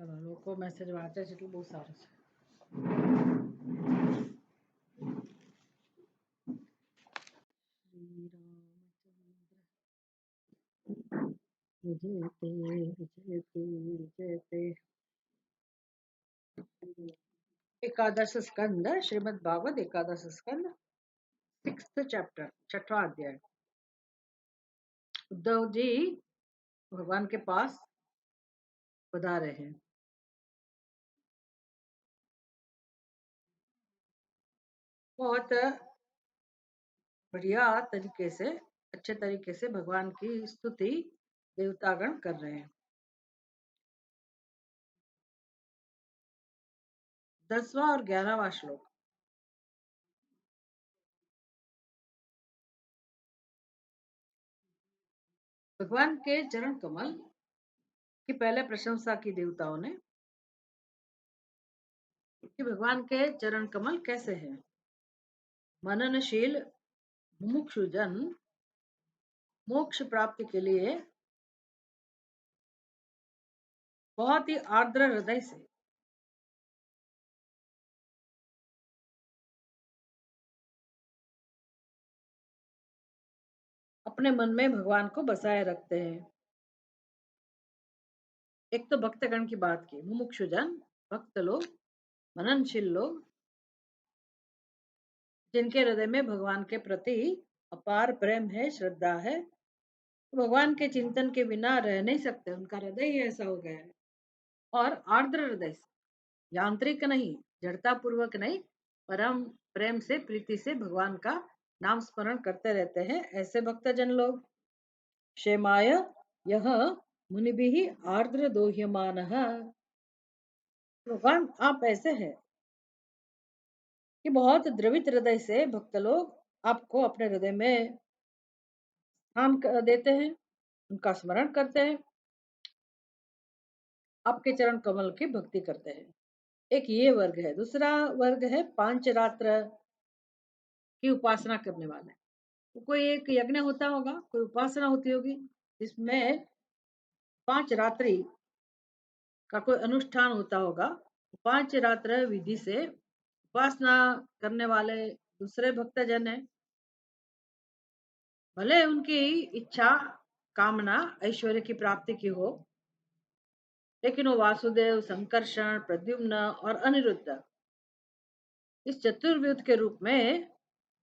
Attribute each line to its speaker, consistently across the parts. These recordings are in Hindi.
Speaker 1: લોકો મેસેજ વાંચે છે એટલું બહુ સારું છે. વિજયતે વિજયતે વિજયતે. एकादश स्कंद श्रीमद् भागवत एकादश स्कंद 6th चैप्टर 6वां अध्याय. उद्धव जी भगवान के पास पधारे हैं. बहुत बढ़िया तरीके से अच्छे तरीके से भगवान की स्तुति देवतागण कर रहे हैं. 10वां और 11वां श्लोक. भगवान के चरण कमल की पहले प्रशंसा की देवताओं ने कि भगवान के चरण कमल कैसे हैं. मननशील मुमुक्षुजन मोक्ष प्राप्ति के लिए बहुत ही आर्द्र हृदय से अपने मन में भगवान को बसाए रखते हैं. एक तो भक्तगण की बात की. मुमुक्षुजन भक्त लोग, मननशील लोग, जिनके हृदय में भगवान के प्रति अपार प्रेम है, श्रद्धा है, भगवान के चिंतन के बिना रह नहीं सकते. उनका हृदय ही ऐसा हो गया है. और आर्द्र हृदय से, यांत्रिक नहीं, जड़ता पूर्वक नहीं, परम प्रेम से, प्रीति से भगवान का नाम स्मरण करते रहते हैं ऐसे भक्तजन लोग. क्षेमाय यह मुनि भी आर्द्र दोह्यमान. भगवान आप ऐसे हैं कि बहुत द्रवित हृदय से भक्त लोग आपको अपने हृदय में स्थान देते हैं, उनका स्मरण करते हैं, आपके चरण कमल की भक्ति करते हैं. एक ये वर्ग है. दूसरा वर्ग है पांच रात्र की उपासना करने वाले. तो कोई एक यज्ञ होता होगा, कोई उपासना होती होगी, इसमें 5 रात्रि का कोई अनुष्ठान होता होगा. 5 रात्र विधि से उपासना करने वाले दूसरे भक्तजन है. भले उनकी इच्छा कामना ऐश्वर्य की प्राप्ति की हो, लेकिन वो वासुदेव, संकर्षण, प्रद्युम्न और अनिरुद्ध इस चतुर्व्यूह के रूप में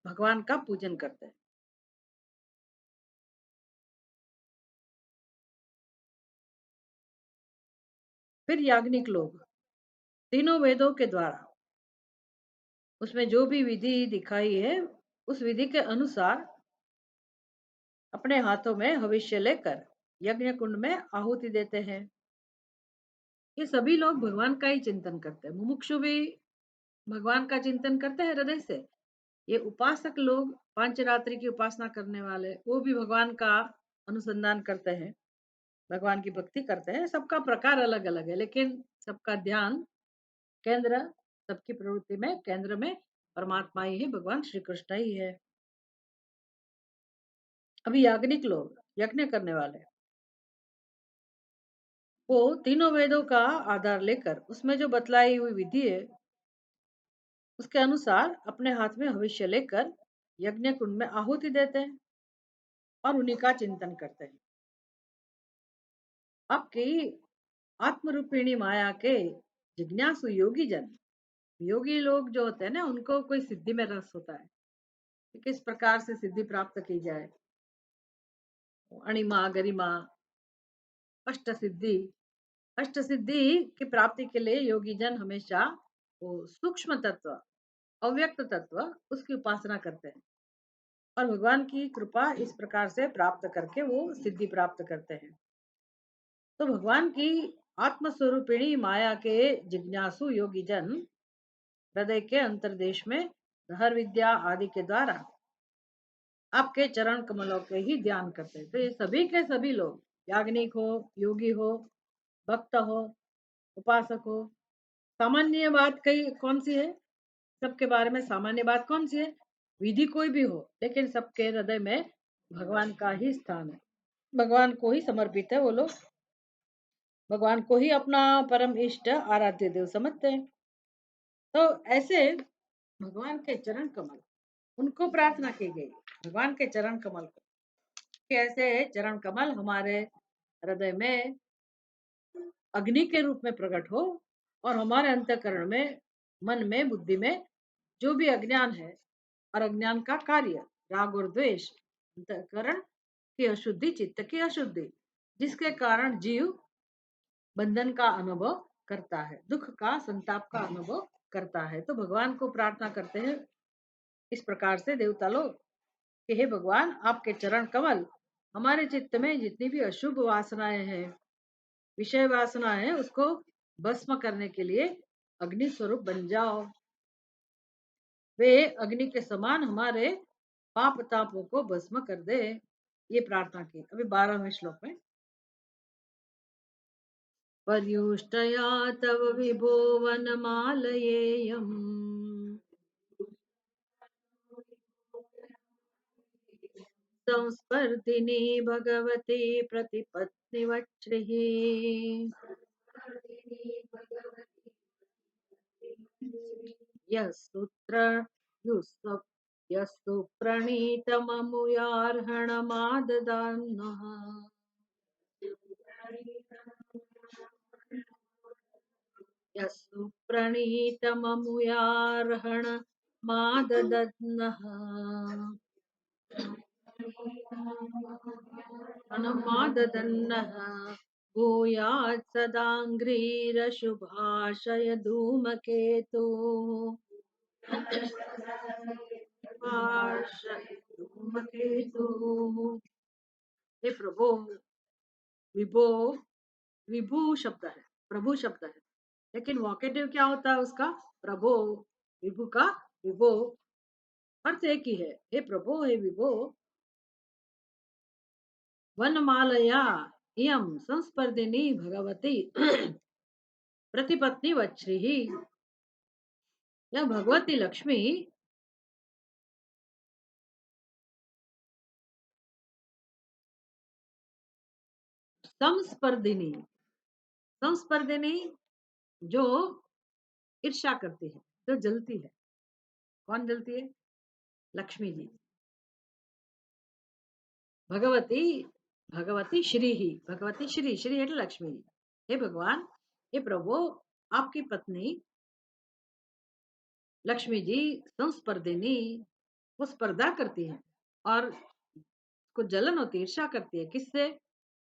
Speaker 1: भगवान का पूजन करते हैं. फिर याज्ञनिक लोग तीनों वेदों के द्वारा उसमें जो भी विधि दिखाई है उस विधि के अनुसार अपने हाथों में हविष्य लेकर यज्ञ कुंड में आहुति देते हैं. ये सभी लोग भगवान का ही चिंतन करते हैं. मुमुक्षु भी भगवान का चिंतन करते हैं हृदय से. ये उपासक लोग, पांचरात्रि की उपासना करने वाले, वो भी भगवान का अनुसंधान करते हैं, भगवान की भक्ति करते हैं. सबका प्रकार अलग अलग है, लेकिन सबका ध्यान केंद्र, सबकी प्रवृत्ति में केंद्र में परमात्मा ही है, भगवान श्री कृष्ण ही है. अभी याज्ञनिक लोग, यज्ञ करने वाले, वो तीनों वेदों का आधार लेकर उसमें जो बतलाई हुई विधि है उसके अनुसार अपने हाथ में हविष्य लेकर यज्ञ कुंड में आहुति देते हैं और उन्हीं का चिंतन करते हैं. आपकी आत्मरूपिणी माया के जिज्ञासु योगी जन, योगी लोग जो होते हैं ना, उनको कोई सिद्धि में रस होता है कि किस प्रकार से सिद्धि प्राप्त की जाए. अणिमा, गरिमा, अष्ट सिद्धि. अष्ट सिद्धि की प्राप्ति के लिए योगी जन हमेशा वो सूक्ष्म तत्व, अव्यक्त तत्व, उसकी उपासना करते हैं और भगवान की कृपा इस प्रकार से प्राप्त करके वो सिद्धि प्राप्त करते हैं. तो भगवान की आत्मस्वरूपिणी माया के जिज्ञासु योगी जन हृदय के अंतरदेश में हर विद्या आदि के द्वारा आपके चरण कमलों के ही ध्यान करते हैं. तो ये सभी के सभी लोग, याज्ञनिक हो, योगी हो, भक्त हो, उपासक हो. सामान्य बात कई कौन सी है? सबके बारे में सामान्य बात कौन सी है? विधि कोई भी हो, लेकिन सबके हृदय में भगवान का ही स्थान है, भगवान को ही समर्पित है वो लोग. भगवान को ही अपना परम इष्ट आराध्य देव समझते हैं। तो ऐसे भगवान के चरण कमल, उनको प्रार्थना की गई, भगवान के चरण कमल को, कि ऐसे चरण कमल हमारे हृदय में अग्नि के रूप में प्रकट हो, और हमारे अंतःकरण में, मन में, बुद्धि में जो भी अज्ञान है और अज्ञान का कार्य, राग और द्वेष, अंतःकरण की अशुद्धि, चित्त की अशुद्धि, जिसके कारण जीव बंधन का अनुभव करता है, दुख का, संताप का अनुभव करता है। तो भगवान को प्रार्थना करते हैं इस प्रकार से देवता लोग, कि हे भगवान, आपके चरण कमल हमारे चित्त में जितनी भी अशुभ वासनाएं हैं, विषय वासना है, उसको भस्म करने के लिए अग्नि स्वरूप बन जाओ। वे अग्नि के समान हमारे पाप तापों को भस्म कर दे। ये प्रार्थना की अभी 12वें श्लोक में। पर्युष्टया तव विभो वनमालयेयम् संस्पर्धिनी भगवती प्रतिपत्तिवच्छ्रिः यसूत्र युस्व यस्तु प्रणीतममुयार्हणमाददान्नः यस्तु प्रणीतममुयार्हणमाददन्नः अनुमाददन्नः भूयात् सदाङ्घ्रिरशुभाशय धूमकेतुः धूमकेतुः। हे प्रभु, विभो, विभू शब्द है, प्रभु शब्द है, लेकिन वोकेटिव क्या होता है उसका? प्रभो। विभु का विभो अर्थ एक ही है। हे प्रभो, हे विभो, वनमालया इयं संस्पर्धिनी भगवती प्रतिपत्ति वच्छ्री, यह भगवती लक्ष्मी संस्पर्धिनी, संस्पर्धिनी जो ईर्ष्या करती है, जो जलती है। कौन जलती है? लक्ष्मी जी। भगवती, भगवती श्री ही, भगवती श्री, श्री है लक्ष्मी जी। हे भगवान, हे प्रभु, आपकी पत्नी लक्ष्मी जी संस्पर्धिनी, वो स्पर्धा करती है और को जलन होती है, ईर्ष्या करती है। किससे?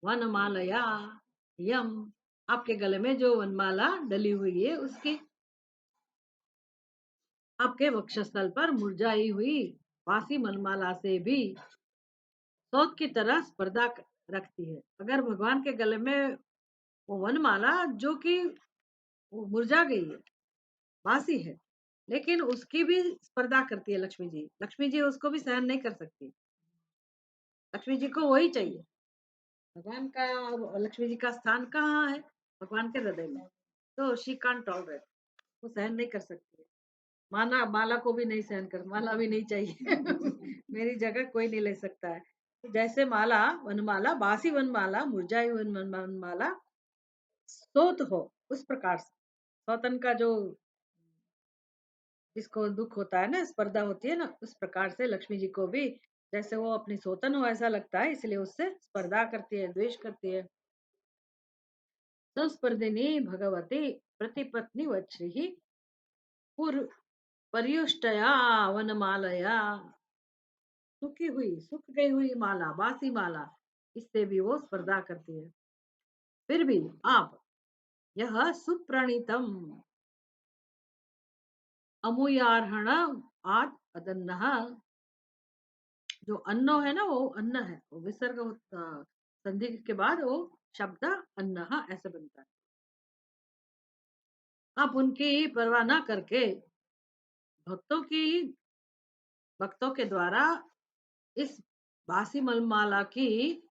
Speaker 1: वनमालया यम, आपके गले में जो वनमाला डली हुई है उसकी, आपके वक्षस्थल पर मुरझाई हुई बासी मनमाला से भी सौत की तरह स्पर्धा रखती है। अगर भगवान के गले में वो वनमाला जो कि मुरझा गई है, बासी है, लेकिन उसकी भी स्पर्धा करती है लक्ष्मी जी। लक्ष्मी जी उसको भी सहन नहीं कर सकती। लक्ष्मी जी को वही चाहिए। भगवान का, लक्ष्मी जी का स्थान कहाँ है? भगवान के हृदय में। तो शी कांट टॉलरेट, वो सहन नहीं कर सकती है। माना माला को भी नहीं सहन कर, माला भी नहीं चाहिए। मेरी जगह कोई नहीं ले सकता है। तो जैसे माला, वनमाला, बासी वनमाला, मुरझाई वनमाला स्तोत हो, उस प्रकार से सौतन का जो, जिसको दुख होता है ना, स्पर्धा होती है ना, उस प्रकार से लक्ष्मी जी को भी जैसे वो अपनी सौतन हो ऐसा लगता है, इसलिए उससे स्पर्धा करती है, द्वेष करती है। संस्पर्धिनी भगवती प्रतिपत्नी वच्छ्री पूर्व पर्युष्टया वनमालया, सूखी हुई, सूख गई हुई माला, बासी माला, इससे भी वो स्पर्धा करती है। फिर भी आप यह सुप्रणीतम अमुयार्हण आद अदन्नः, जो अन्नो है ना, वो अन्न है, वो विसर्ग संधि के बाद वो शब्द अन्न ऐसे बनता है। आप उनकी परवाह ना करके भक्तों की, भक्तों के द्वारा इस बासी मनमाला की,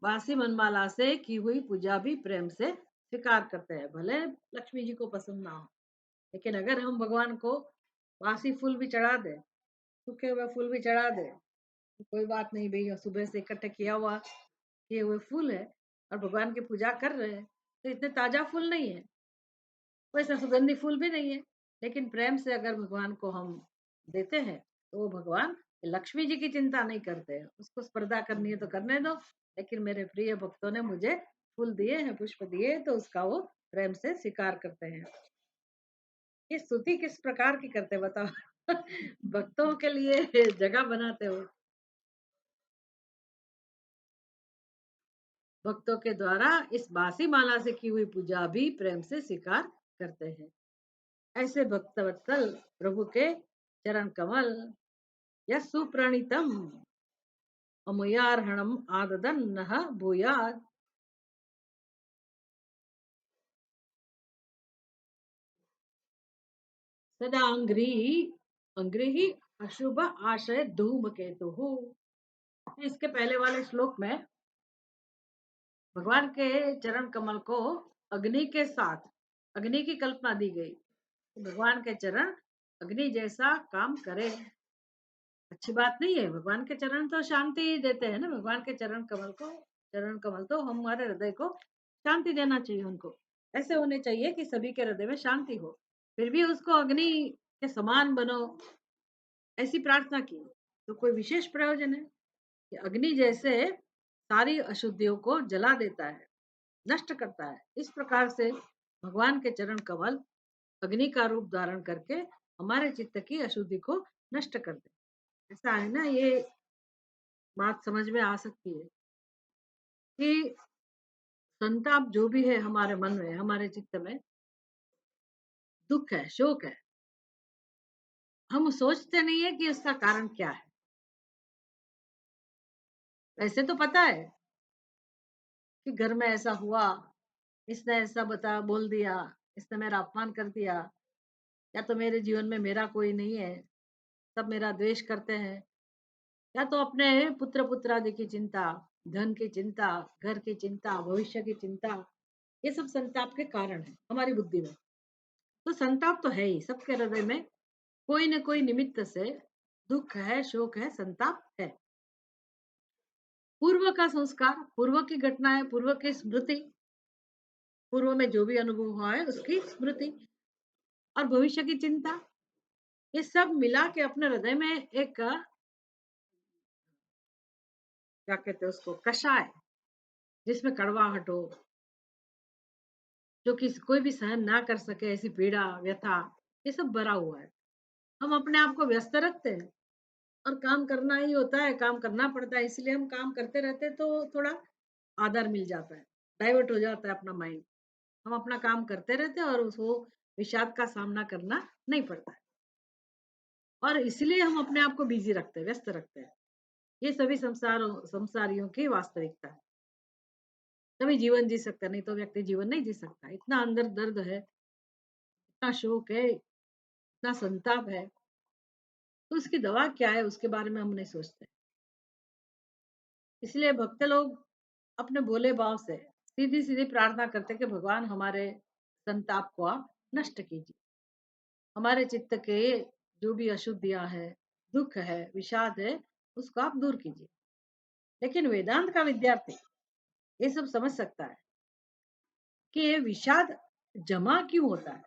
Speaker 1: बासी मनमाला से की हुई पूजा भी प्रेम से स्वीकार करते हैं, भले लक्ष्मी जी को पसंद ना हो। लेकिन अगर हम भगवान को बासी फूल भी चढ़ा दे, सूखे हुए फूल भी चढ़ा दे, तो कोई बात नहीं, भैया सुबह से इकट्ठे किया हुआ किए हुए फूल है, और भगवान की पूजा कर रहे हैं, तो इतने ताज़ा फूल नहीं है, वैसा सुगंधी फूल भी नहीं है। लेकिन प्रेम से अगर भगवान को हम देते हैं, तो वो भगवान लक्ष्मी जी की चिंता नहीं करते हैं। उसको स्पर्धा करनी है तो करने दो, लेकिन मेरे प्रिय भक्तों ने मुझे फूल दिए हैं, पुष्प दिए हैं, तो उसका वो प्रेम से स्वीकार करते हैं। ये स्तुति किस प्रकार की करते हैं बताओ? भक्तों के लिए जगह बनाते हो, भक्तों के द्वारा इस बासी माला से की हुई पूजा भी प्रेम से स्वीकार करते हैं। ऐसे भक्तवत्सल प्रभु के चरण कमल या सुप्रणीतम अमुयार्हणम आददन्नः भूयात्। सदा अंग्री अशुभ आशय धूम केतु। इसके पहले वाले श्लोक में भगवान के चरण कमल को अग्नि के साथ, अग्नि की कल्पना दी गई। भगवान के चरण अग्नि जैसा काम करे, अच्छी बात नहीं है। भगवान के चरण तो शांति देते हैं ना, भगवान के चरण कमल को, चरण कमल तो हमारे हृदय को शांति देना चाहिए। उनको ऐसे होने चाहिए कि सभी के हृदय में शांति हो, फिर भी उसको अग्नि के समान बनो, ऐसी प्रार्थना की। तो कोई विशेष प्रयोजन है कि अग्नि जैसे सारी अशुद्धियों को जला देता है, नष्ट करता है। इस प्रकार से भगवान के चरण कमल अग्नि का रूप धारण करके हमारे चित्त की अशुद्धि को नष्ट कर दे। ऐसा है ना, ये बात समझ में आ सकती है कि संताप जो भी है हमारे मन में, हमारे चित्त में, दुख है, शोक है, हम सोचते नहीं है कि उसका कारण क्या है। वैसे तो पता है कि घर में ऐसा हुआ, इसने ऐसा बता बोल दिया, इसने मेरा अपमान कर दिया, या तो मेरे जीवन में मेरा कोई नहीं है, सब मेरा द्वेष करते हैं, या तो अपने पुत्र पुत्रादि की चिंता, धन की चिंता, घर की चिंता, भविष्य की चिंता, ये सब संताप के कारण है हमारी बुद्धि में। तो संताप तो है ही सबके हृदय में, कोई न कोई निमित्त से दुख है, शोक है, संताप है। पूर्व का संस्कार, पूर्व की घटनाएं, पूर्व की स्मृति, पूर्व में जो भी अनुभव हुआ है उसकी स्मृति, और भविष्य की चिंता, ये सब मिला के अपने हृदय में एक क्या कहते हैं उसको, कषाय, जिसमें कड़वाहट हो, जो कि कोई भी सहन ना कर सके, ऐसी पीड़ा, व्यथा, ये सब भरा हुआ है। हम अपने आप को व्यस्त रखते हैं, और काम करना ही होता है, काम करना पड़ता है, इसलिए हम काम करते रहते हैं, तो थोड़ा आधार मिल जाता है, डाइवर्ट हो जाता है अपना माइंड। हम अपना काम करते रहते हैं और उसको विषाद का सामना करना नहीं पड़ता है, और इसलिए हम अपने आप को बिजी रखते हैं, व्यस्त रखते हैं। ये सभी संसारियों की वास्तविकता है। तभी जीवन जी सकता है, नहीं तो व्यक्ति जीवन नहीं जी सकता। इतना अंदर दर्द है, इतना शोक है, इतना संताप है, तो उसकी दवा क्या है उसके बारे में हम नहीं सोचते। इसलिए भक्त लोग अपने भोले भाव से सीधी सीधी प्रार्थना करते कि भगवान हमारे संताप को आप नष्ट कीजिए, हमारे चित्त के जो भी अशुद्धियां है, दुख है, विषाद है, उसको आप दूर कीजिए। लेकिन वेदांत का विद्यार्थी ये सब समझ सकता है कि ये विषाद जमा क्यों होता है,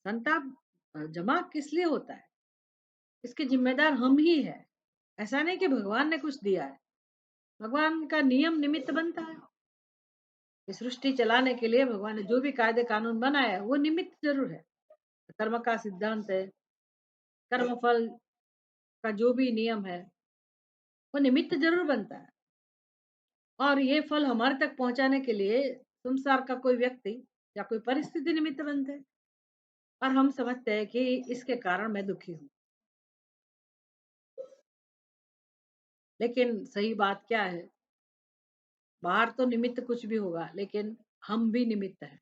Speaker 1: संताप जमा किस लिए होता है, इसके जिम्मेदार हम ही है। ऐसा नहीं कि भगवान ने कुछ दिया है, भगवान का नियम निमित्त बनता है। ये सृष्टि चलाने के लिए भगवान ने जो भी कायदे कानून बनाया है वो निमित्त जरूर है। कर्म का सिद्धांत है, कर्म फल का जो भी नियम है, वो निमित्त जरूर बनता है। और ये फल हमारे तक पहुंचाने के लिए संसार का कोई व्यक्ति या कोई परिस्थिति निमित्त बनते हैं, और हम समझते हैं कि इसके कारण मैं दुखी हूँ। लेकिन सही बात क्या है, बाहर तो निमित्त कुछ भी होगा, लेकिन हम भी निमित्त हैं,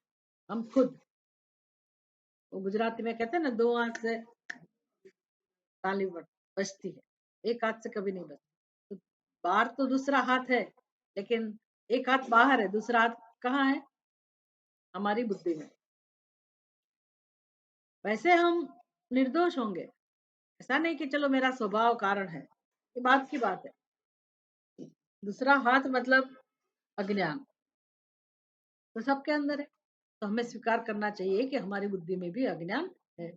Speaker 1: हम खुद। वो गुजराती में कहते हैं ना, दो हाथ से ताली बजती है, एक हाथ से कभी नहीं बजती। तो बाहर तो दूसरा हाथ है, लेकिन एक हाथ बाहर है, दूसरा हाथ कहाँ है, हमारी बुद्धि में। वैसे हम निर्दोष होंगे, ऐसा नहीं कि चलो मेरा स्वभाव कारण है, ये बात की बात है। दूसरा हाथ मतलब अज्ञान, तो सबके अंदर है। तो हमें स्वीकार करना चाहिए कि हमारी बुद्धि में भी अज्ञान है।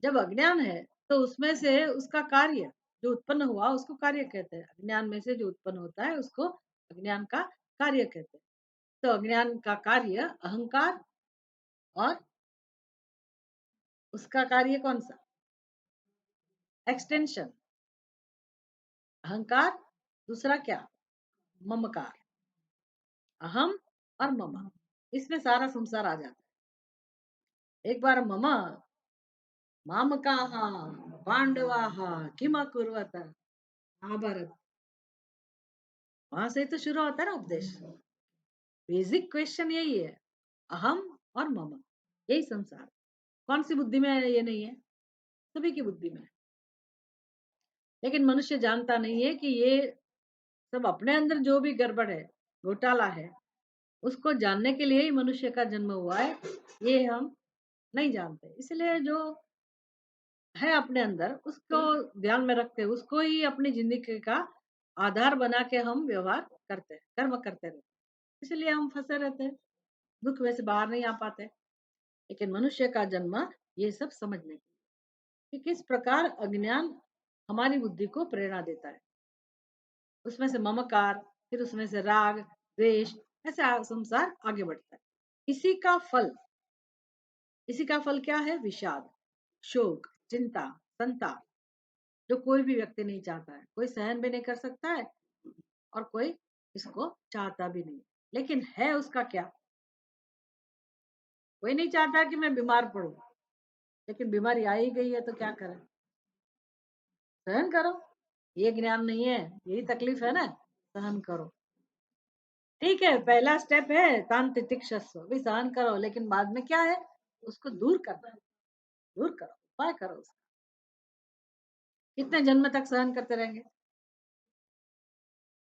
Speaker 1: जब अज्ञान है, तो उसमें से उसका कार्य जो उत्पन्न हुआ उसको कार्य कहते हैं। अज्ञान में से जो उत्पन्न होता है उसको अज्ञान का कार्य कहते हैं। तो अज्ञान का कार्य अहंकार, और उसका कार्य कौन सा? एक्सटेंशन। अहंकार, दूसरा क्या? ममकार। अहम और मम, इसमें सारा संसार आ जाता है। एक बार मम मामकाः पांडवाः किम अकुर्वत, महाभारत, वहां से ही तो शुरू होता है ना उपदेश। बेसिक क्वेश्चन यही है, अहम और मम, यही संसार। कौन सी बुद्धि में ये नहीं है? सभी की बुद्धि में है। लेकिन मनुष्य जानता नहीं है कि ये सब अपने अंदर जो भी गड़बड़ है, घोटाला है, उसको जानने के लिए ही मनुष्य का जन्म हुआ है। ये हम नहीं जानते, इसलिए जो है अपने अंदर उसको ध्यान में रखते हैं, उसको ही अपनी जिंदगी का आधार बना के हम व्यवहार करते हैं, कर्म करते रहते हैं। इसलिए हम फंसे रहते हैं, दुख में से बाहर नहीं आ पाते। लेकिन मनुष्य का जन्म ये सब समझने के लिए कि किस प्रकार अज्ञान हमारी बुद्धि को प्रेरणा देता है, उसमें से ममकार, फिर उसमें से राग, द्वेष, ऐसे संसार आगे बढ़ता है। इसी का फल, इसी का फल क्या है? विषाद, शोक, चिंता, संताप, जो कोई भी व्यक्ति नहीं चाहता है, कोई सहन भी नहीं कर सकता है और कोई इसको चाहता भी नहीं। लेकिन है उसका क्या? कोई नहीं चाहता कि मैं बीमार पड़ूं, लेकिन बीमारी आ ही गई है तो क्या करें? सहन करो। ये ज्ञान नहीं है, यही तकलीफ है ना, सहन करो। ठीक है, पहला स्टेप है तान तितिक्षस्व, भी सहन करो, लेकिन बाद में क्या है? उसको दूर करना है। दूर करो, उपाय करो उसका। कितने जन्म तक सहन करते रहेंगे?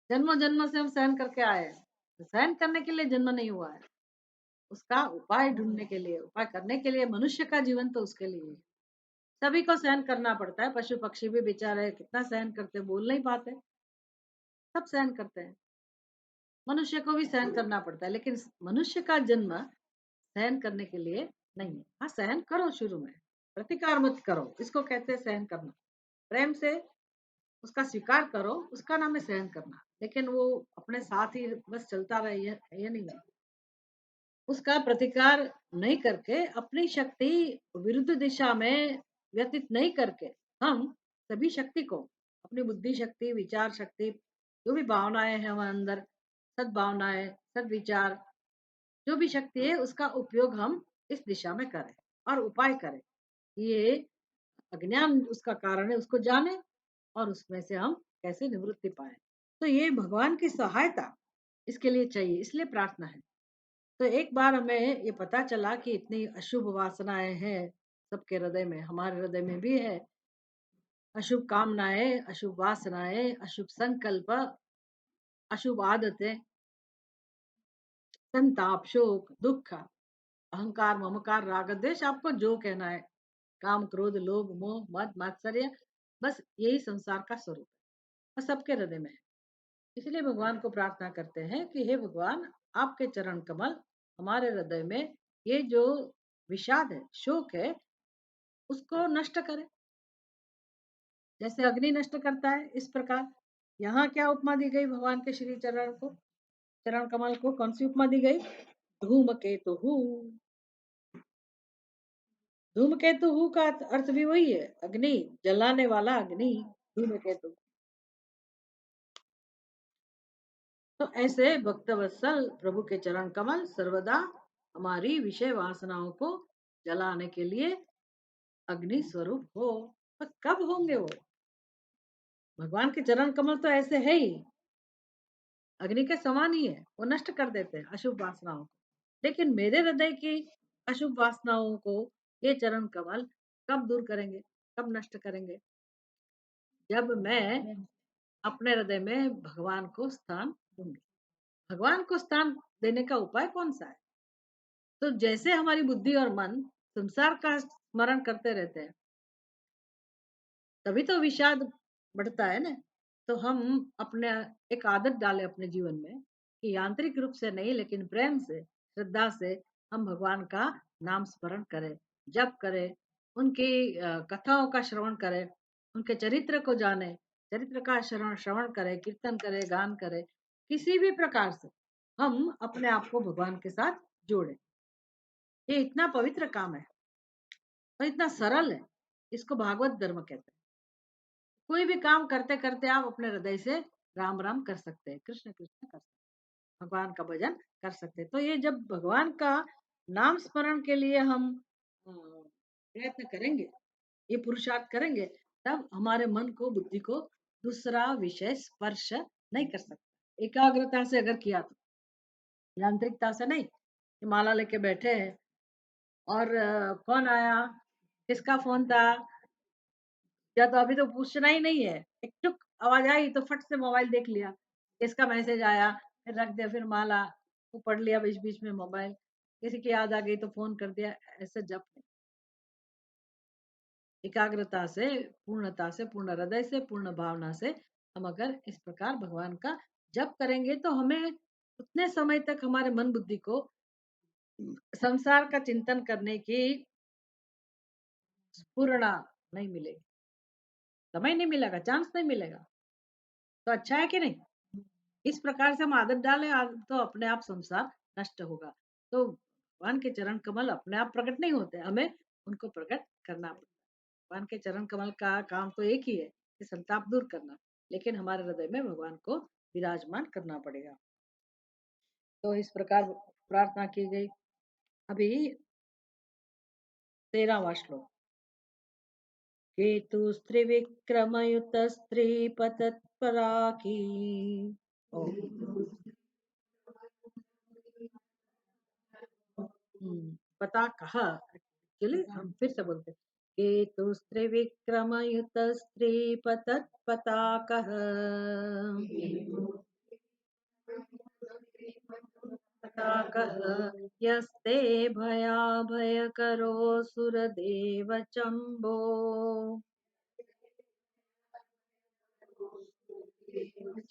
Speaker 1: जन्मों जन्मों से हम सहन करके आए हैं, तो सहन करने के लिए जन्म नहीं हुआ है, उसका उपाय ढूंढने के लिए, उपाय करने के लिए। मनुष्य का जीवन तो उसके लिए है। सभी को सहन करना पड़ता है, पशु पक्षी भी बेचारे कितना सहन करते हैं, बोल नहीं पाते, सब सहन करते हैं। मनुष्य को भी सहन करना पड़ता है, लेकिन मनुष्य का जन्म सहन करने के लिए नहीं है। हाँ, सहन करो शुरू में, प्रतिकार मत करो, इसको कहते हैं सहन करना। प्रेम से उसका स्वीकार करो, उसका नाम है सहन करना। लेकिन वो अपने साथ ही बस चलता रहे, ये नहीं है। उसका प्रतिकार नहीं करके, अपनी शक्ति विरुद्ध दिशा में व्यतीत नहीं करके, हम सभी शक्ति को, अपनी बुद्धि शक्ति, विचार शक्ति, जो भी भावनाएं हैं हमारे अंदर, सद्भावनाएं, सद्विचार, जो भी शक्ति है उसका उपयोग हम इस दिशा में करें और उपाय करें। ये अज्ञान उसका कारण है, उसको जाने और उसमें से हम कैसे निवृत्ति पाए। तो ये भगवान की सहायता इसके लिए चाहिए, इसलिए प्रार्थना है। तो एक बार हमें ये पता चला कि इतनी अशुभ वासनाएं हैं सबके हृदय में, हमारे हृदय में भी है। अशुभ कामनाएं, अशुभ वासनाएं, अशुभ संकल्प, अशुभ आदतें, संताप, शोक, दुख, अहंकार, ममकार, राग, द्वेष, आपको जो कहना है, काम, क्रोध, लोभ, मोह, मद, मात्सर्य, बस यही संसार का स्वरूप है और सबके हृदय में है। इसलिए भगवान को प्रार्थना करते हैं कि हे भगवान, आपके चरण कमल हमारे हृदय में ये जो विषाद है, शोक है, उसको नष्ट करें। जैसे अग्नि नष्ट करता है, इस प्रकार यहाँ क्या उपमा दी गई भगवान के श्री चरण को, चरण कमल को कौन सी उपमा दी गई? धूमकेतु। धूमकेतु का अर्थ भी वही है, अग्नि, जलाने वाला अग्नि, धूमकेतु। तो ऐसे भक्त वत्सल प्रभु के चरण कमल सर्वदा हमारी विषय वासनाओं को जलाने के लिए अग्नि स्वरूप हो। तो कब होंगे वो? भगवान के चरण कमल तो ऐसे है ही, अग्नि के समान ही है, वो नष्ट कर देते हैं अशुभ वासनाओं को। लेकिन मेरे हृदय की अशुभ वासनाओं को ये चरण कमल कब दूर करेंगे, कब नष्ट करेंगे? जब मैं अपने हृदय में भगवान को स्थान दूंगी। भगवान को स्थान देने का उपाय कौन सा है? तो जैसे हमारी बुद्धि और मन संसार का स्मरण करते रहते हैं, तभी तो विषाद बढ़ता है ना। तो हम अपने एक आदत डालें अपने जीवन में कि यांत्रिक रूप से नहीं, लेकिन प्रेम से श्रद्धा से हम भगवान का नाम स्मरण करें, जप करें, उनकी कथाओं का श्रवण करें, उनके चरित्र को जानें, चरित्र का श्रवण श्रवण करें, कीर्तन करें, गान करें, किसी भी प्रकार से हम अपने आप को भगवान के साथ जोड़ें। ये इतना पवित्र काम है और इतना सरल है, इसको भागवत धर्म कहते हैं। कोई भी काम करते करते आप अपने हृदय से राम राम कर सकते हैं, कृष्ण कृष्ण कर सकते हैं, भगवान का भजन कर सकते हैं। तो ये जब भगवान का नाम स्मरण के लिए हम प्रयत्न करेंगे, ये पुरुषार्थ करेंगे, तब हमारे मन को, बुद्धि को दूसरा विषय स्पर्श नहीं कर सकता। एकाग्रता से अगर किया तो, यांत्रिकता से नहीं कि माला लेके बैठे हैं और कौन आया, किसका फोन था, या तो अभी तो पूछना ही नहीं है, एक टुक आवाज आई तो फट से मोबाइल देख लिया, किसका मैसेज आया, फिर रख दिया, फिर माला वो पढ़ लिया, बीच बीच में मोबाइल, किसी की याद आ गई तो फोन कर दिया। ऐसे जप नहीं। एकाग्रता से, पूर्णता से, पूर्ण हृदय से, पूर्ण भावना से हम अगर इस प्रकार भगवान का जप करेंगे तो हमें उतने समय तक हमारे मन बुद्धि को संसार का चिंतन करने की स्फुरणा नहीं मिलेगी, समय नहीं मिलेगा, चांस नहीं मिलेगा। तो अच्छा है कि नहीं? इस प्रकार से हम आदत डालें, तो अपने आप संसार नष्ट होगा। तो भगवान के चरण कमल अपने आप प्रकट नहीं होते, हमें उनको प्रकट करना पड़ता है। भगवान के चरण कमल का काम तो एक ही है कि संताप दूर करना, लेकिन हमारे हृदय में भगवान को विराजमान करना पड़ेगा। तो इस प्रकार प्रार्थना की गई। अभी 13वां श्लोक। केतुस्त्रिविक्रमयुत स्त्रीपतत्पराकी। ओ, पता कहा, एक्चुअली हम फिर से बोलते हैं, केतुस्त्रिविक्रमयुत स्त्रीपतत्पताकः पताकः यस्ते भयाभयकरो सुरदेवचम्बो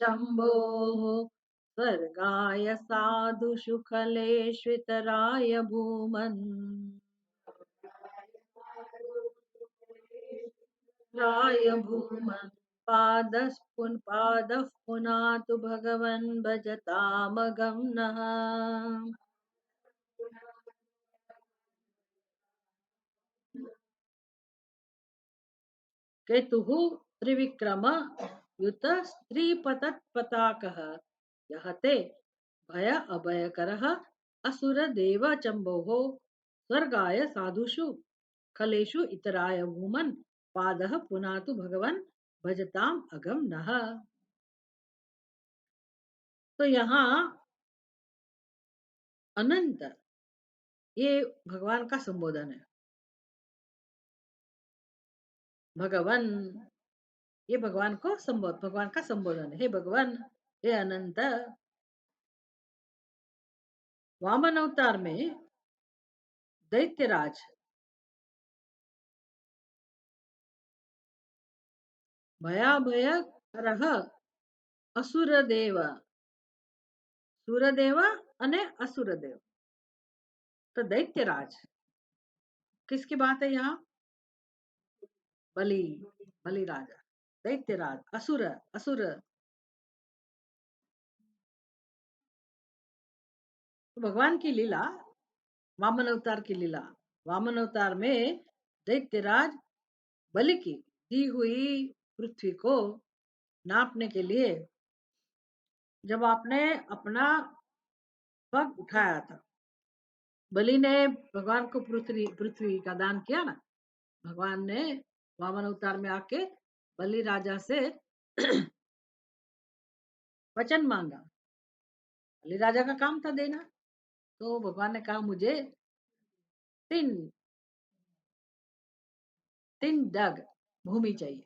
Speaker 1: शम्भोः स्वर्गाय साधुषु खलेष्वितराय भूमन् राय भूमन् पादः पुनातु भगवन् भजतामगं नः। केतुः त्रिविक्रम युत स्त्रीपतत्पताकः यः ते भय अभयकरः असुर देव चम्बोः स्वर्गाय साधुषु खलेषु इतराय भूमन् पादः पुनातु भगवन् भजताम अगम नः। तो यहाँ अनंत, ये भगवान का संबोधन है। भगवान, ये भगवान का संबोधन है। हे भगवान, हे अनंत। वामन अवतार में दैत्यराज भयाभय रह असुरदेव, सुरदेव અને असुरदेव। तो दैत्यराज किसकी बात है यहाँ? बलि, बलि राजा, दैत्यराज, असुर, असुर। तो भगवान की लीला, वामन अवतार की लीला, वामन अवतार में दैत्यराज बलि की दी हुई पृथ्वी को नापने के लिए जब आपने अपना पग उठाया था, बलि ने भगवान को पृथ्वी पृथ्वी का दान किया ना। भगवान ने वामन अवतार में आके बलि राजा से वचन मांगा। बलि राजा का काम था देना। तो भगवान ने कहा मुझे तीन तीन डग भूमि चाहिए।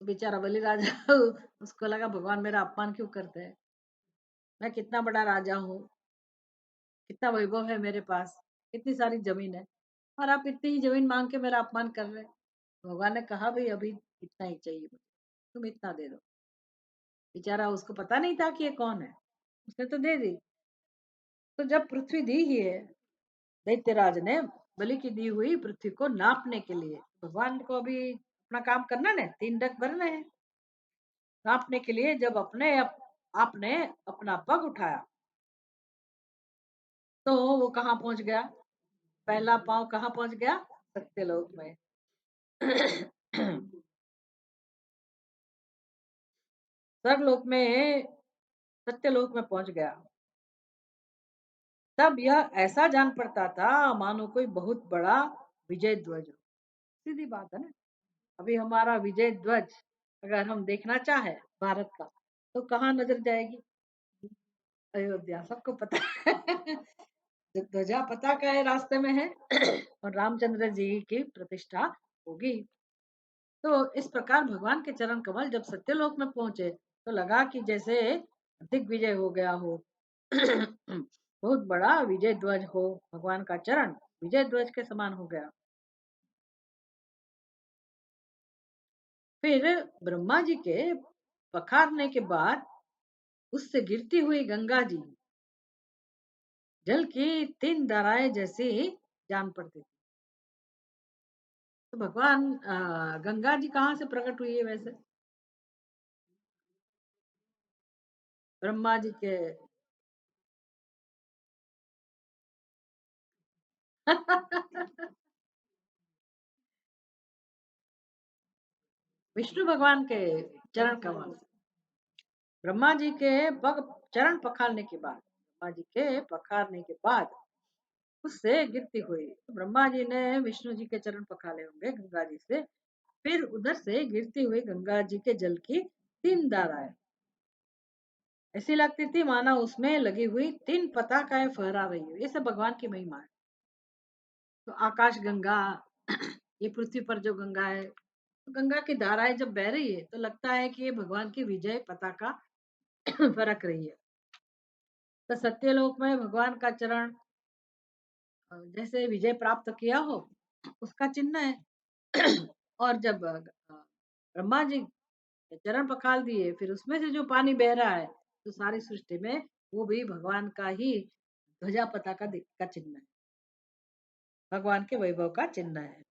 Speaker 1: तो बेचारा बलि राजा उसको लगा भगवान मेरा अपमान क्यों करते हैं, मैं कितना बड़ा राजा हूँ, कितना वैभव है मेरे पास, कितनी सारी जमीन है, और आप इतनी ही जमीन मांग के मेरा अपमान कर रहे हैं। भगवान ने कहा भाई अभी इतना ही चाहिए मुझे, तुम इतना दे दो। बेचारा, उसको पता नहीं था कि ये कौन है, उसने तो दे दी। तो जब पृथ्वी दी ही है, दैत्यराज ने बलि की दी हुई पृथ्वी को नापने के लिए, भगवान को अभी अपना काम करना है, 3 डग भरने हैं। नापने के लिए जब आपने अपना पग उठाया, तो वो कहाँ पहुंच गया? पहला पांव कहाँ पहुंच गया? सत्यलोक में। स्वर्गलोक में, सत्यलोक में पहुंच गया। तब यह ऐसा जान पड़ता था मानो कोई बहुत बड़ा विजय ध्वज हो। सीधी बात है ना। अभी हमारा विजय ध्वज अगर हम देखना चाहे भारत का, तो कहाँ नजर जाएगी? अयोध्या, सबको पता है। ध्वजा पताका है, रास्ते में है। और रामचंद्र जी की प्रतिष्ठा होगी। तो इस प्रकार भगवान के चरण कमल जब सत्यलोक में पहुंचे, तो लगा कि जैसे दिग्विजय हो गया हो। बहुत बड़ा विजय ध्वज हो, भगवान का चरण विजय ध्वज के समान हो गया। फिर ब्रह्मा जी के पखारने के बाद उससे गिरती हुई गंगा जी जल की 3 धाराएं जैसी जान पड़ती थी। तो भगवान गंगा जी कहाँ से प्रकट हुई है वैसे? ब्रह्मा जी के। विष्णु भगवान के चरण कमल से। ब्रह्मा जी के पग चरण पखारने के बाद, ब्रह्मा जी के पखारने के बाद उससे गिरती हुई, तो ब्रह्मा जी ने विष्णु जी के चरण पखाले होंगे गंगा जी से। फिर उधर से गिरती हुई गंगा जी के जल की 3 धाराएं ऐसी लगती थी माना उसमें लगी हुई 3 पताकाएं फहरा रही हो। ये सब भगवान की महिमा है। तो आकाश गंगा, ये पृथ्वी पर जो गंगा है, तो गंगा की धाराएं जब बह रही है, तो लगता है कि ये भगवान की विजय पताका फरक रही है। तो सत्यलोक में भगवान का चरण जैसे विजय प्राप्त किया हो, उसका चिन्ह है। और जब ब्रह्मा जी ने चरण पखाल दिए, फिर उसमें से जो पानी बह रहा है, तो सारी सृष्टि में वो भी भगवान का ही ध्वजा पताका का चिन्ह है, भगवान के वैभव का चिन्ह है।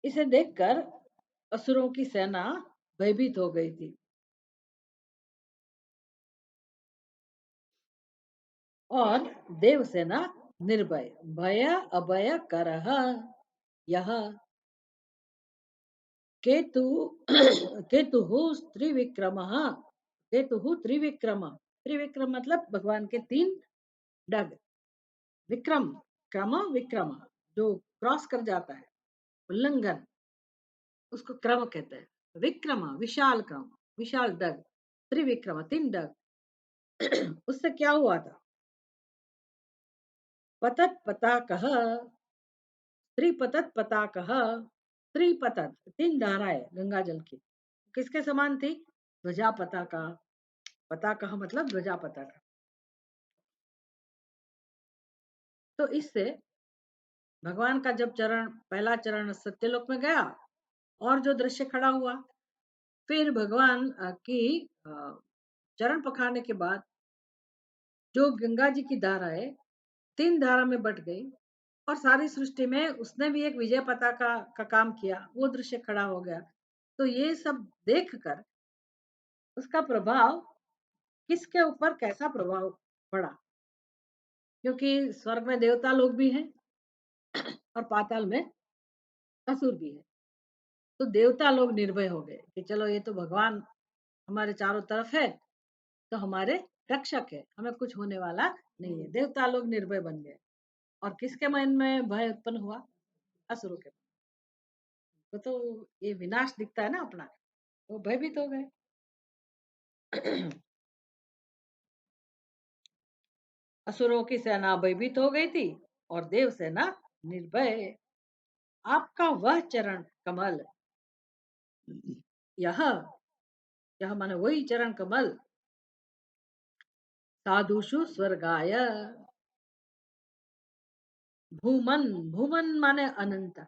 Speaker 1: इसे देखकर असुरों की सेना भयभीत हो गई थी, और देव सेना निर्भय, भय अभय करह यह केतु। केतु त्रिविक्रम, केतु त्रिविक्रम। त्रिविक्रम मतलब भगवान के 3 डग। विक्रम, क्रम विक्रम, जो क्रॉस कर जाता है, उल्लंघन, उसको क्रम कहते हैं। विक्रम विशाल क्रम, विशाल डग, त्रिविक्रम 3 डग। उससे क्या हुआ था? पतत पताकः, त्रिपतत पताकः, त्रिपतत 3 धाराएं गंगा जल की किसके समान थी? ध्वजा पताका। पताका मतलब ध्वजा पताका। तो इससे भगवान का जब चरण, पहला चरण सत्यलोक में गया, और जो दृश्य खड़ा हुआ, फिर भगवान की चरण पखारने के बाद जो गंगा जी की धारा है, 3 धारा में बट गई, और सारी सृष्टि में उसने भी एक विजय पताका का काम किया, वो दृश्य खड़ा हो गया। तो ये सब देखकर उसका प्रभाव किसके ऊपर, कैसा प्रभाव पड़ा? क्योंकि स्वर्ग में देवता लोग भी हैं, और पाताल में असुर भी है। तो देवता लोग निर्भय हो गए कि चलो ये तो भगवान हमारे चारों तरफ है, तो हमारे रक्षक है, हमें कुछ होने वाला नहीं है। देवता लोग निर्भय बन गए। और किसके मन में भय उत्पन्न हुआ? असुरों के। तो ये विनाश दिखता है ना अपना, वो भयभीत हो गए। असुरों की सेना भयभीत हो गई थी, और देव सेना निर्भय। आपका वह चरण कमल, यह यह माने वही चरण कमल, साधुषु स्वर्गाय, भूमन, भूमन माने अनंत,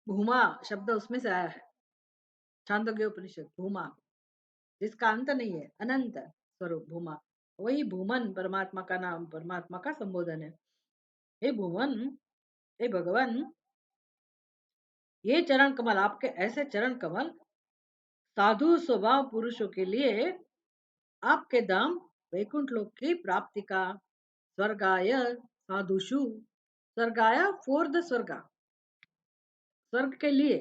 Speaker 1: भूमा शब्द उसमें से आया है, छांदोग्य उपनिषद, भूमा। जिसका अंत नहीं है, अनंत स्वरूप भूमा, वही भूमन परमात्मा का नाम, परमात्मा का संबोधन है। हे भुवन, हे भगवान, ये चरण कमल, आपके ऐसे चरण कमल साधु स्वभाव पुरुषों के लिए, आपके धाम वैकुंठ लोक की प्राप्ति का, स्वर्गाय साधुषु, स्वर्गाय फॉर द स्वर्गा, स्वर्ग के लिए,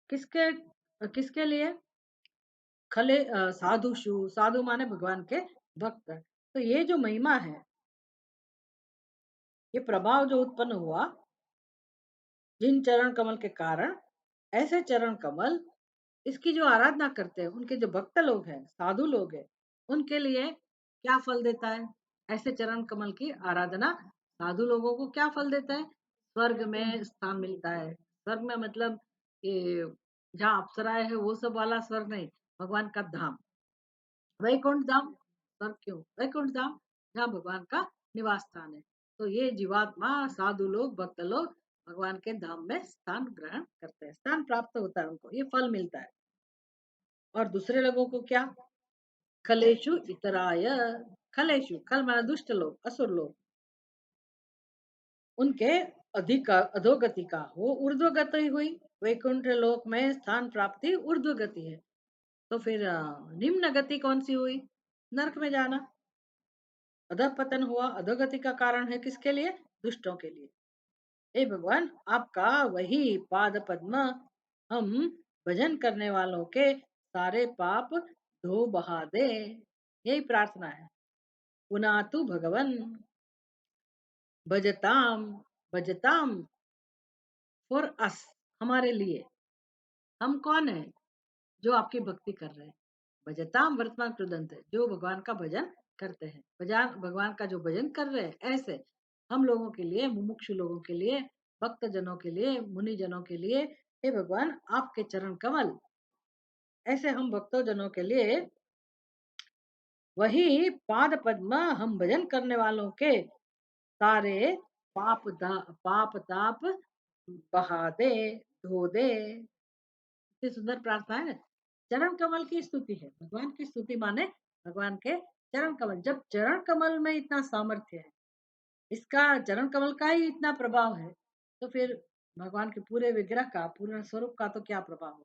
Speaker 1: किसके किसके लिए, खले साधुषु, साधु माने भगवान के भक्त। तो ये जो महिमा है, ये प्रभाव जो उत्पन्न हुआ जिन चरण कमल के कारण, ऐसे चरण कमल, इसकी जो आराधना करते हैं, उनके जो भक्त लोग हैं, साधु लोग हैं, उनके लिए क्या फल देता है? ऐसे चरण कमल की आराधना साधु लोगों को क्या फल देता है? स्वर्ग में स्थान मिलता है। स्वर्ग में मतलब ये जहाँ अप्सराएं है वो सब वाला स्वर्ग नहीं, भगवान का धाम, वैकुंठ धाम। स्वर्ग क्यों वैकुंठ धाम? जहाँ भगवान का निवास स्थान है। तो ये जीवात्मा, साधु लोग, भक्त लोग भगवान के धाम में स्थान ग्रहण करते हैं, स्थान प्राप्त होता है उनको, ये फल मिलता है। और दूसरे लोगों को क्या? खलेशु इतराय, खलेशु, खल माना दुष्ट लोग, असुर लोग, उनके अधिक अधोगति का वो ऊर्ध्वगति हुई। वैकुंठ लोक में स्थान प्राप्ति ऊर्ध्वगति है। तो फिर निम्न गति कौन सी हुई? नरक में जाना। अधपतन हुआ, अधोगति का कारण है किसके लिए? दुष्टों के लिए। हे भगवान, आपका वही पाद पद्म हम भजन करने वालों के सारे पाप धो बहा दे, यही प्रार्थना है। पुनातु भगवन भजताम, भजताम फॉर अस, हमारे लिए। हम कौन है? जो आपकी भक्ति कर रहे हैं। भजताम वर्तमान कृदंत है, जो भगवान का भजन करते हैं, भजन भगवान का जो भजन कर रहे हैं, ऐसे हम लोगों के लिए, मुमुक्षु लोगों के लिए, भक्त जनों के लिए, मुनि जनों के लिए, हे भगवान, आपके चरण कमल, ऐसे हम भक्तों जनों के लिए वही पाद पद्म हम भजन करने वालों के सारे पाप ताप बहा दे, धो दे। इतनी सुंदर प्रार्थना है। चरण कमल की स्तुति है, भगवान की स्तुति माने भगवान के चरण कमल। जब चरण कमल में इतना सामर्थ्य है, इसका चरण कमल का ही इतना प्रभाव है, तो फिर भगवान के पूरे विग्रह का, पूर्ण स्वरूप का तो क्या प्रभाव होगा?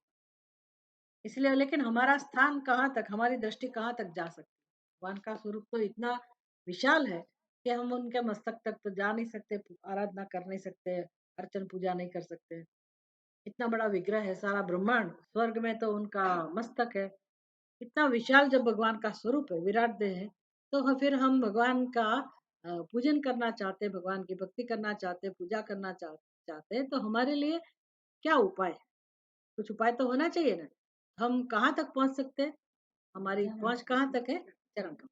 Speaker 1: इसलिए, लेकिन हमारा स्थान कहाँ तक, हमारी दृष्टि कहाँ तक जा सकती है? भगवान का स्वरूप तो इतना विशाल है कि हम उनके मस्तक तक तो जा नहीं सकते, आराधना कर नहीं सकते, अर्चन पूजा नहीं कर सकते। इतना बड़ा विग्रह है, सारा ब्रह्मांड, स्वर्ग में तो उनका मस्तक है। इतना विशाल जब भगवान का स्वरूप है, विराट देह है, तो फिर हम भगवान का पूजन करना चाहते, भगवान की भक्ति करना चाहते, पूजा करना चाहते हैं, तो हमारे लिए क्या उपाय है? कुछ उपाय तो होना चाहिए ना। हम कहाँ तक पहुंच सकते हैं? हमारी पहुंच कहाँ तक है? चरण कमल।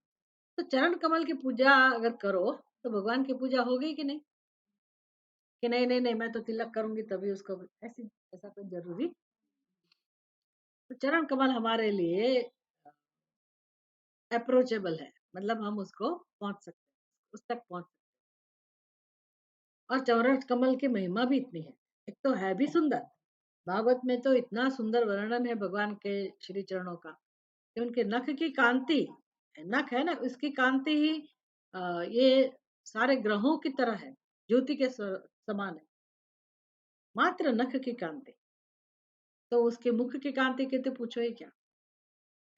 Speaker 1: तो चरण कमल की पूजा अगर करो, तो भगवान की पूजा होगी कि नहीं? कि नहीं नहीं नहीं, मैं तो तिलक करूंगी तभी उसको, ऐसी ऐसा कोई जरूरी? तो चरण कमल हमारे लिए अप्रोचेबल है, मतलब हम उसको पहुंच सकते हैं, उस तक पहुंच सकते हैं। और चरण कमल की महिमा भी इतनी है, एक तो है भी सुंदर। भागवत में तो इतना सुंदर वर्णन है भगवान के श्री चरणों का, कि उनके नख की कांति, नख है ना, उसकी कांति ही ये सारे ग्रहों की तरह है, ज्योति के समान है, मात्र नख की कांति। तो उसके मुख की कांति की तो पूछो ही क्या।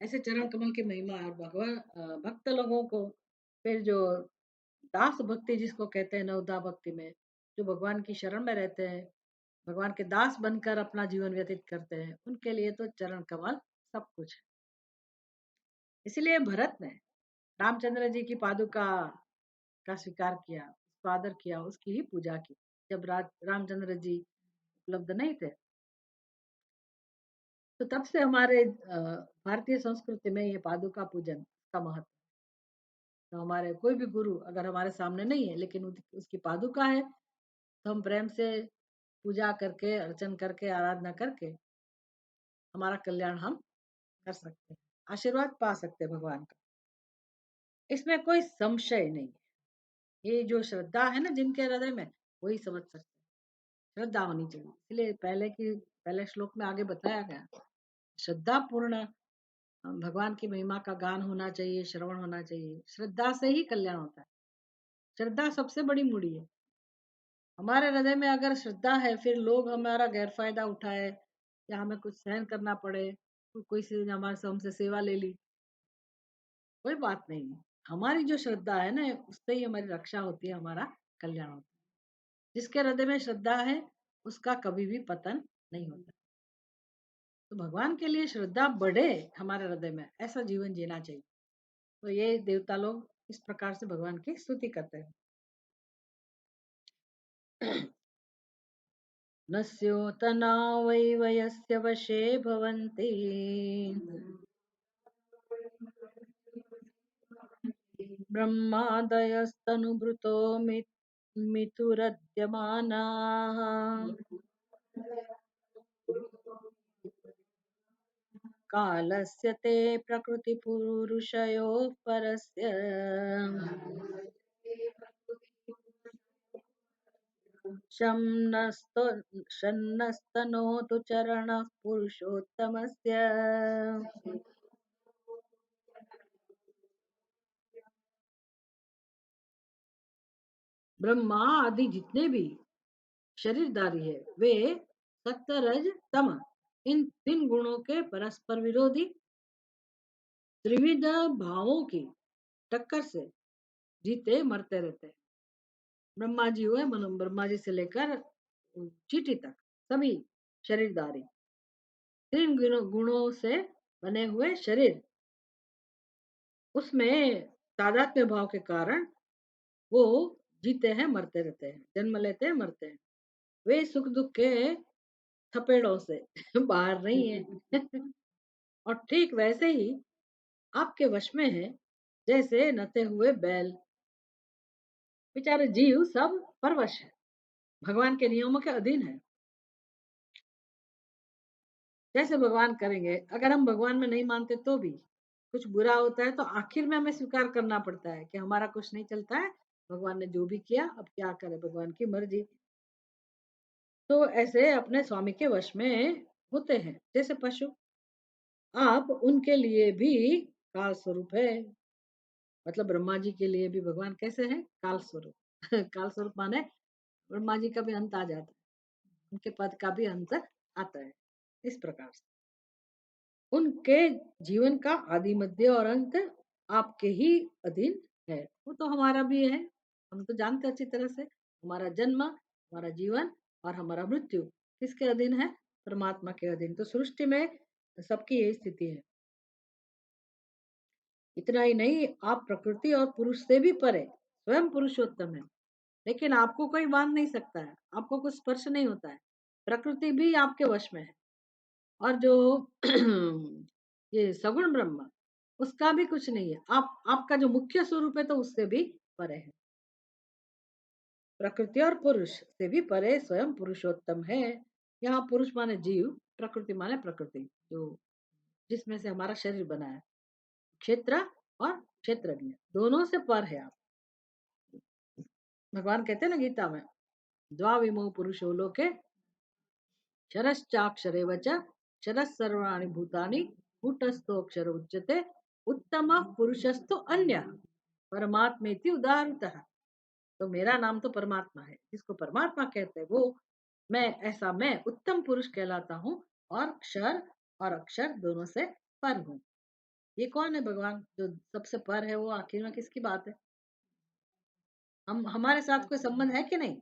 Speaker 1: ऐसे चरण कमल की महिमा। और भगवान भक्त लोगों को, फिर जो दास भक्ति जिसको कहते हैं, नवदा भक्ति में जो भगवान की शरण में रहते हैं, भगवान के दास बनकर अपना जीवन व्यतीत करते हैं, उनके लिए तो चरण कमल सब कुछ है। इसलिए भरत ने रामचंद्र जी की पादुका का स्वीकार किया, उसको आदर किया, उसकी ही पूजा की। जब रामचंद्र जी उपलब्ध नहीं थे, तो तब से हमारे भारतीय संस्कृति में ये पादुका पूजन का महत्व। तो हमारे कोई भी गुरु अगर हमारे सामने नहीं है, लेकिन उसकी पादुका है, तो हम प्रेम से पूजा करके, अर्चन करके, आराधना करके हमारा कल्याण हम कर सकते हैं, आशीर्वाद पा सकते हैं भगवान का। इसमें कोई संशय नहीं है। ये जो श्रद्धा है ना जिनके हृदय में, वही समझ सकते हैं। श्रद्धा होनी चाहिए। इसलिए पहले श्लोक में आगे बताया गया, श्रद्धा पूर्ण भगवान की महिमा का गान होना चाहिए, श्रवण होना चाहिए। श्रद्धा से ही कल्याण होता है। श्रद्धा सबसे बड़ी मूड़ी है। हमारे हृदय में अगर श्रद्धा है, फिर लोग हमारा गैरफायदा उठाए या हमें कुछ सहन करना पड़े, कोई से हमारे से हमसे सेवा ले ली, कोई बात नहीं है। हमारी जो श्रद्धा है ना, उससे ही हमारी रक्षा होती है, हमारा कल्याण होता है। जिसके हृदय में श्रद्धा है, उसका कभी भी पतन नहीं होता। तो भगवान के लिए श्रद्धा बढ़े हमारे हृदय में, ऐसा जीवन जीना चाहिए। तो ये देवता लोग इस प्रकार से भगवान की स्तुति करते हैं। नस्योतना वै वयस्य वशे भवन्ति, ब्रह्मादयस्तनुभृतो मिथुरद्यमानाः, कालस्य ते प्रकृतिपुरुषयोः परस्य, शं शन्नस्तनोतु चरणः पुरुषोत्तमस्य। ब्रह्मा आदि जितने भी शरीरधारी है, वे सत्व रज तम, इन तीन गुणों के परस्पर विरोधी त्रिविध भावों की टक्कर से जीते मरते रहते हैं। ब्रह्मा जी हुए, ब्रह्मा जी से लेकर चींटी तक सभी शरीरधारी, तीन गुणों से बने हुए शरीर, उसमें तादात्म्य भाव के कारण वो जीते हैं मरते रहते हैं, जन्म लेते हैं मरते हैं। वे सुख दुख के थपेड़ों से बाहर नहीं है। और ठीक वैसे ही आपके वश में है, जैसे नते हुए बैल। बेचारे जीव सब परवश है, भगवान के नियमों के अधीन है। जैसे भगवान करेंगे, अगर हम भगवान में नहीं मानते तो भी कुछ बुरा होता है तो आखिर में हमें स्वीकार करना पड़ता है कि हमारा कुछ नहीं चलता है, भगवान ने जो भी किया, अब क्या करे, भगवान की मर्जी। तो ऐसे अपने स्वामी के वश में होते हैं, जैसे पशु। आप उनके लिए भी काल स्वरूप है। मतलब ब्रह्मा जी के लिए भी भगवान कैसे हैं? काल स्वरूप। काल स्वरूप माने ब्रह्मा जी का भी अंत आ जाता है, उनके पद का भी अंत आता है। इस प्रकार से उनके जीवन का आदि मध्य और अंत आपके ही अधीन है। वो तो हमारा भी है, हम तो जानते अच्छी तरह से। हमारा जन्म, हमारा जीवन और हमारा मृत्यु किसके अधीन है? परमात्मा के अधीन। तो सृष्टि में सबकी यही स्थिति है। इतना ही नहीं, आप प्रकृति और पुरुष से भी परे स्वयं पुरुषोत्तम है, लेकिन आपको कोई बांध नहीं सकता है, आपको कुछ स्पर्श नहीं होता है। प्रकृति भी आपके वश में है। और जो ये सगुण ब्रह्म, उसका भी कुछ नहीं है। आप आपका जो मुख्य स्वरूप है तो उससे भी परे है। प्रकृति और पुरुष से भी परे स्वयं पुरुषोत्तम है। यहाँ पुरुष माने जीव, प्रकृति माने प्रकृति, जो जिसमें से हमारा शरीर बना है। क्षेत्र और क्षेत्रज्ञ दोनों से पर है आप। भगवान कहते हैं ना गीता में, द्वाविमो पुरुषो लोके क्षरश्चाक्षरे वच क्षरः सर्वाणि भूतानि कूटस्थोऽक्षर उच्यते उत्तमः पुरुषस्तु अन्यः परमात्मेति उदाहृतः। तो मेरा नाम तो परमात्मा है, जिसको परमात्मा कहते हैं वो मैं, ऐसा मैं उत्तम पुरुष कहलाता हूँ। और क्षर और अक्षर दोनों से पर हूँ। ये कौन है? भगवान जो सबसे पर है। वो आखिर में किसकी बात है? हम, हमारे साथ कोई संबंध है कि नहीं?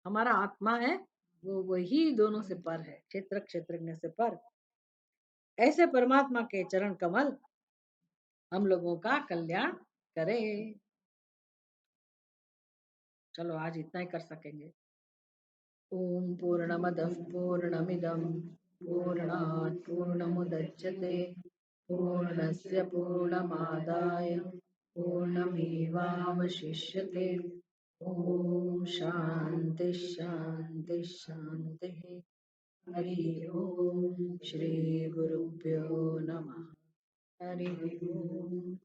Speaker 1: हमारा आत्मा है, वो वही दोनों से पर है, क्षेत्र क्षेत्रज्ञ से पर। ऐसे परमात्मा के चरण कमल हम लोगों का कल्याण करे। चलो आज इतना ही कर सकेंगे। ओम पूर्णमदः पूर्णमिदं पूर्णात् पूर्णमुदच्यते पूर्णस्य पूर्णमादाय पूर्णमेवावशिष्यते। ओम शांति शांति शांति। हरि ओम। श्री गुरुभ्यो नमः। हरि ओम।